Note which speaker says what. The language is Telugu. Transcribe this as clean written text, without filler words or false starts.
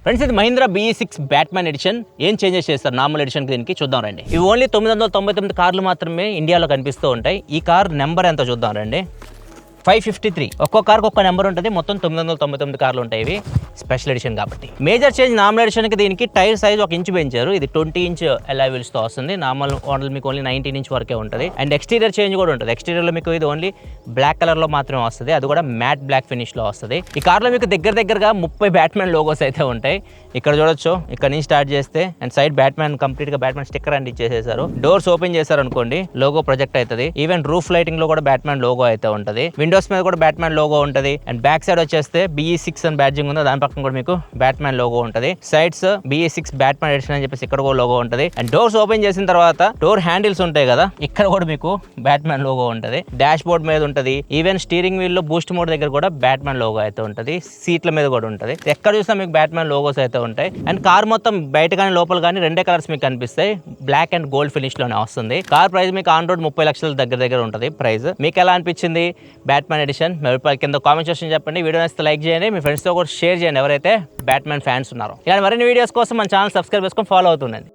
Speaker 1: ఫ్రెండ్స్ ఇది మహీంద్రా BE6 బ్యాట్మ్యాన్ ఎడిషన్. ఏం చేంజెస్ చేస్తారు నార్మల్ ఎడిషన్ దీనికి చూద్దాం రండి. ఇవి ఓన్లీ 999 కార్లు మాత్రమే ఇండియాలో కనిపిస్తూ ఉంటాయి. ఈ కార్ నెంబర్ ఎంత చూద్దాం రండి. 553. ఒక్కో కార్కి ఒక్క నెంబర్ ఉంటుంది. మొత్తం 999 కార్లు ఉంటాయి. ఇవి స్పెషల్ ఎడిషన్ కాబట్టి. మేజర్ చేంజ్ నార్మల్ ఎడిషన్కి దీనికి టైర్ సైజ్ 1 ఇంచ్ పెంచారు. ఇది 20 ఇంచ్ alloy wheels తో వస్తుంది. నార్మల్ మోడల్ మీకు ఓన్లీ 19 ఇంచ్ వరకే ఉంటుంది. అండ్ ఎక్స్టీరియర్ చేంజ్ కూడా ఉంటుంది. ఎక్స్టీరియర్లో మీకు ఇది ఓన్లీ బ్లాక్ కలర్లో మాత్రమే వస్తుంది. అది కూడా మ్యాట్ బ్లాక్ ఫినిష్లో వస్తుంది. ఈ కార్లో మీకు దగ్గరగా 30 బ్యాట్మ్యాన్ లోగోస్ అయితే ఉంటాయి. ఇక్కడ చూడొచ్చు. ఇక్కడ నుంచి స్టార్ట్ చేస్తే అండ్ సైడ్ బ్యాట్మ్యాన్ కంప్లీట్గా బ్యాట్మ్యాన్ స్టిక్కర్ అండ్ ఇచ్చేసేసారు. డోర్స్ ఓపెన్ చేశారు అనుకోండి లోగో ప్రొజెక్ట్ అవుతుంది. ఈవెన్ రూఫ్ లైటింగ్ లో కూడా బ్యాట్మ్యాన్ లోగో అయితే ఉంటుంది. విండోస్ మీద కూడా బ్యాట్మ్యాన్ లోగో ఉంటుంది. అండ్ బ్యాక్ సైడ్ వచ్చేస్తే BE6 అని బ్యాడ్జింగ్ ఉందో దాని పక్కన కూడా మీకు బ్యాట్మ్యాన్ లోగో ఉంటుంది. సైడ్స్ BE6 బ్యాట్మ్యాన్ ఎడిషన్ అని చెప్పేసి ఇక్కడ కూడా లోగో ఉంటుంది. అండ్ డోర్స్ ఓపెన్ చేసిన తర్వాత డోర్ హ్యాండిల్స్ ఉంటాయి కదా, ఇక్కడ కూడా మీకు బ్యాట్మ్యాన్ లోగో ఉంటుంది. డాష్ బోర్డ్ మీద ఉంటుంది. ఈవెన్ స్టీరింగ్ వీల్ లో బూస్ట్ మోడ్ దగ్గర కూడా బ్యాట్మ్యాన్ లోగో అయితే ఉంటుంది. సీట్ల మీద కూడా ఉంటుంది. ఎక్కడ చూసినా మీకు బ్యాట్మ్యాన్ లోగోస్ అయితే ఉంటాయి. అండ్ కార్ మొత్తం బయట కానీ లోపల కానీ రెండే కలర్స్ మీకు కనిపిస్తాయి. బ్లాక్ అండ్ గోల్డ్ ఫినిష్ లోనే వస్తుంది. కార్ ప్రైస్ మీకు ఆన్ రోడ్ 30 లక్షల దగ్గర ఉంటుంది ప్రైస్. మీకు ఎలా అనిపించింది బ్యాట్మ్యాన్ ఎడిషన్? కింద కామెంట్ సెక్షన్ చెప్పండి. వీడియో నచ్చితే లైక్ చేయండి. మీ ఫ్రెండ్స్తో కూడా షేర్ చేయండి ఎవరైతే బ్యాట్మ్యాన్ ఫ్యాన్స్ ఉన్నారో. ఇలాంటి మరిన్ని వీడియోస్ కోసం మన ఛానల్ సబ్స్క్రైబ్ చేసుకొని ఫాలో అవుతుండండి.